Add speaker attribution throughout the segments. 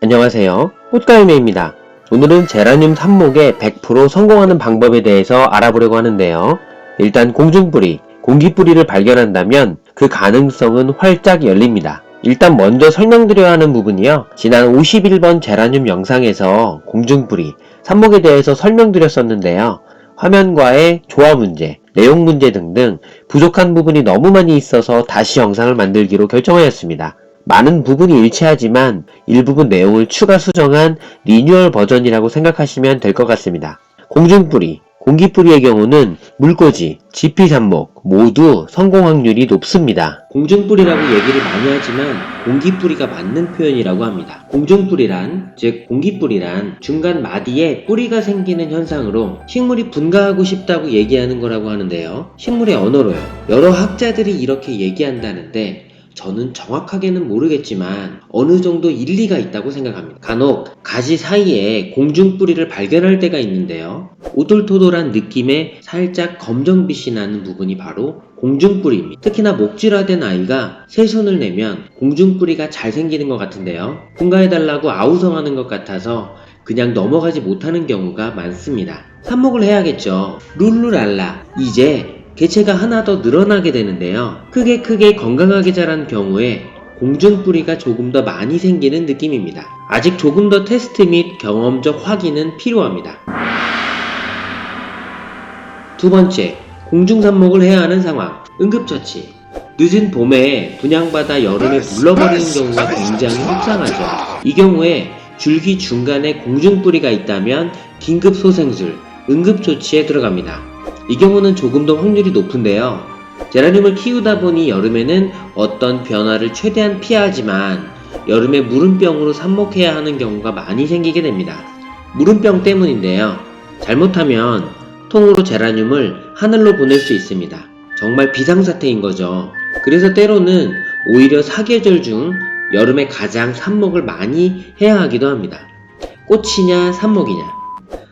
Speaker 1: 안녕하세요. 꽃가요매입니다. 오늘은 제라늄 삽목에 100% 성공하는 방법에 대해서 알아보려고 하는데요. 일단 공중뿌리, 공기뿌리를 발견한다면 그 가능성은 활짝 열립니다. 일단 먼저 설명드려야 하는 부분이요. 지난 51번 제라늄 영상에서 공중뿌리, 삽목에 대해서 설명드렸었는데요. 화면과의 조화 문제, 내용 문제 등등 부족한 부분이 너무 많이 있어서 다시 영상을 만들기로 결정하였습니다. 많은 부분이 일치하지만 일부분 내용을 추가 수정한 리뉴얼 버전이라고 생각하시면 될 것 같습니다. 공중뿌리, 공기뿌리의 경우는 물꽂이, 지피삽목 모두 성공 확률이 높습니다. 공중뿌리라고 얘기를 많이 하지만 공기뿌리가 맞는 표현이라고 합니다. 공중뿌리란, 즉 공기뿌리란 중간 마디에 뿌리가 생기는 현상으로 식물이 분가하고 싶다고 얘기하는 거라고 하는데요. 식물의 언어로요. 여러 학자들이 이렇게 얘기한다는데 저는 정확하게는 모르겠지만 어느 정도 일리가 있다고 생각합니다. 간혹 가지 사이에 공중뿌리를 발견할 때가 있는데요. 오돌토돌한 느낌의 살짝 검정빛이 나는 부분이 바로 공중뿌리입니다. 특히나 목질화된 아이가 새손을 내면 공중뿌리가 잘 생기는 것 같은데요. 분가해달라고 아우성하는 것 같아서 그냥 넘어가지 못하는 경우가 많습니다. 삽목을 해야겠죠. 룰루랄라, 이제 개체가 하나 더 늘어나게 되는데요. 크게 건강하게 자란 경우에 공중뿌리가 조금 더 많이 생기는 느낌입니다. 아직 조금 더 테스트 및 경험적 확인은 필요합니다. 두 번째, 공중삽목을 해야 하는 상황, 응급처치. 늦은 봄에 분양받아 여름에 물러버리는 경우가 굉장히 속상하죠. 이 경우에 줄기 중간에 공중뿌리가 있다면 긴급 소생술, 응급조치에 들어갑니다. 이 경우는 조금 더 확률이 높은데요. 제라늄을 키우다 보니 여름에는 어떤 변화를 최대한 피하지만 여름에 무름병으로 삽목해야 하는 경우가 많이 생기게 됩니다. 무름병 때문인데요. 잘못하면 통으로 제라늄을 하늘로 보낼 수 있습니다. 정말 비상사태인 거죠. 그래서 때로는 오히려 사계절 중 여름에 가장 삽목을 많이 해야 하기도 합니다. 꽃이냐 삽목이냐.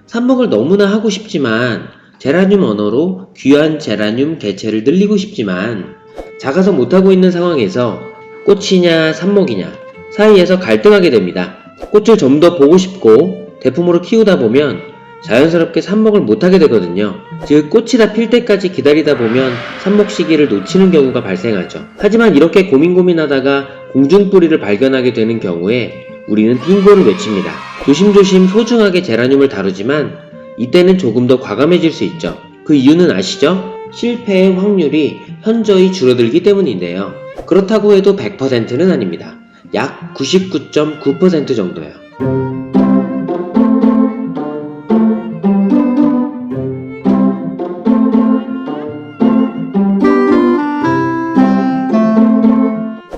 Speaker 1: 삽목을 너무나 하고 싶지만 제라늄 언어로 귀한 제라늄 개체를 늘리고 싶지만 작아서 못하고 있는 상황에서 꽃이냐 삽목이냐 사이에서 갈등하게 됩니다. 꽃을 좀 더 보고 싶고 대품으로 키우다 보면 자연스럽게 삽목을 못하게 되거든요. 즉 꽃이 다 필 때까지 기다리다 보면 삽목 시기를 놓치는 경우가 발생하죠. 하지만 이렇게 고민하다가 공중뿌리를 발견하게 되는 경우에 우리는 빙고를 외칩니다. 조심조심 소중하게 제라늄을 다루지만 이때는 조금 더 과감해질 수 있죠. 그 이유는 아시죠? 실패의 확률이 현저히 줄어들기 때문인데요. 그렇다고 해도 100%는 아닙니다. 약 99.9% 정도요.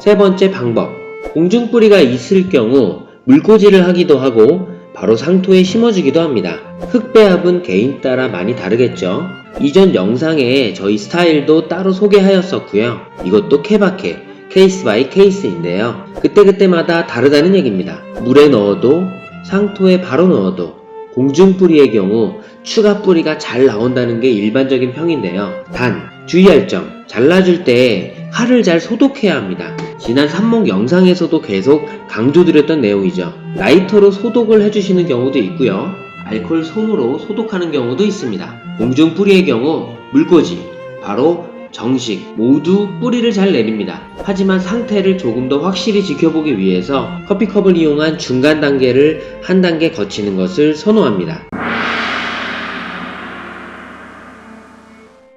Speaker 1: 세 번째 방법. 공중뿌리가 있을 경우 물꽂이를 하기도 하고 바로 상토에 심어주기도 합니다. 흙배합은 개인 따라 많이 다르겠죠. 이전 영상에 저희 스타일도 따로 소개하였었고요. 이것도 케바케, 케이스 바이 케이스인데요. 그때마다 다르다는 얘기입니다. 물에 넣어도 상토에 바로 넣어도 공중뿌리의 경우 추가 뿌리가 잘 나온다는 게 일반적인 평인데요. 단 주의할 점, 잘라줄 때 칼을 잘 소독해야 합니다. 지난 삽목 영상에서도 계속 강조드렸던 내용이죠. 라이터로 소독을 해주시는 경우도 있고요. 알코올 솜으로 소독하는 경우도 있습니다. 공중뿌리의 경우 물꽂이, 바로 정식 모두 뿌리를 잘 내립니다. 하지만 상태를 조금 더 확실히 지켜보기 위해서 커피컵을 이용한 중간 단계를 한 단계 거치는 것을 선호합니다.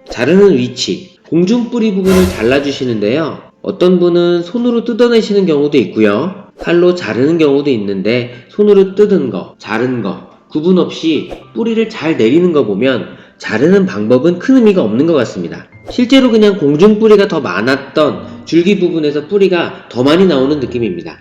Speaker 1: 자르는 위치, 공중뿌리 부분을 잘라주시는데요. 어떤 분은 손으로 뜯어내시는 경우도 있고요. 칼로 자르는 경우도 있는데 손으로 뜯은 거, 자른 거 구분 없이 뿌리를 잘 내리는 거 보면 자르는 방법은 큰 의미가 없는 것 같습니다. 실제로 그냥 공중뿌리가 더 많았던 줄기 부분에서 뿌리가 더 많이 나오는 느낌입니다.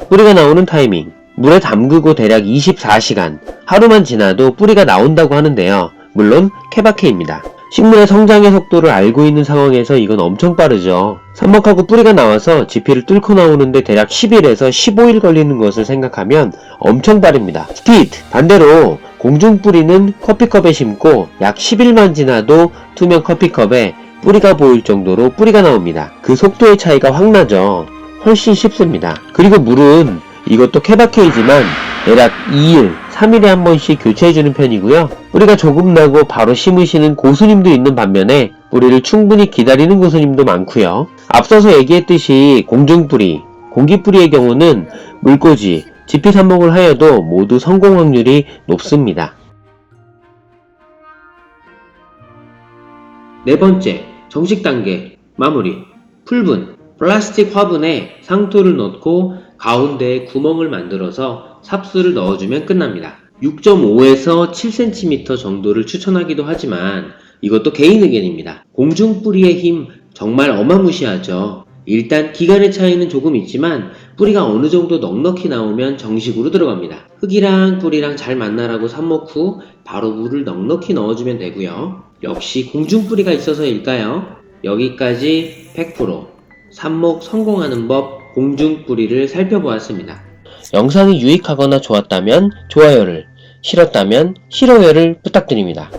Speaker 1: 뿌리가 나오는 타이밍. 물에 담그고 대략 24시간, 하루만 지나도 뿌리가 나온다고 하는데요. 물론 케바케입니다. 식물의 성장의 속도를 알고 있는 상황에서 이건 엄청 빠르죠. 삽목하고 뿌리가 나와서 지피를 뚫고 나오는데 대략 10일에서 15일 걸리는 것을 생각하면 엄청 빠릅니다. 스피드! 반대로 공중뿌리는 커피컵에 심고 약 10일만 지나도 투명 커피컵에 뿌리가 보일 정도로 뿌리가 나옵니다. 그 속도의 차이가 확 나죠. 훨씬 쉽습니다. 그리고 물은 이것도 케바케이지만 대략 2일, 3일에 한 번씩 교체해주는 편이고요. 뿌리가 조금 나고 바로 심으시는 고수님도 있는 반면에 뿌리를 충분히 기다리는 고수님도 많고요. 앞서서 얘기했듯이 공중뿌리, 공기뿌리의 경우는 물꽂이, 지피삽목을 하여도 모두 성공 확률이 높습니다. 네 번째, 정식 단계, 마무리. 풀분, 플라스틱 화분에 상토를 넣고 가운데에 구멍을 만들어서 삽수를 넣어주면 끝납니다. 6.5에서 7cm 정도를 추천하기도 하지만 이것도 개인 의견입니다. 공중뿌리의 힘 정말 어마무시하죠. 일단 기간의 차이는 조금 있지만 뿌리가 어느 정도 넉넉히 나오면 정식으로 들어갑니다. 흙이랑 뿌리랑 잘 만나라고 삽목 후 바로 물을 넉넉히 넣어주면 되고요. 역시 공중뿌리가 있어서일까요? 여기까지 100% 삽목 성공하는 법 공중뿌리를 살펴보았습니다. 영상이 유익하거나 좋았다면 좋아요를, 싫었다면 싫어요를 부탁드립니다.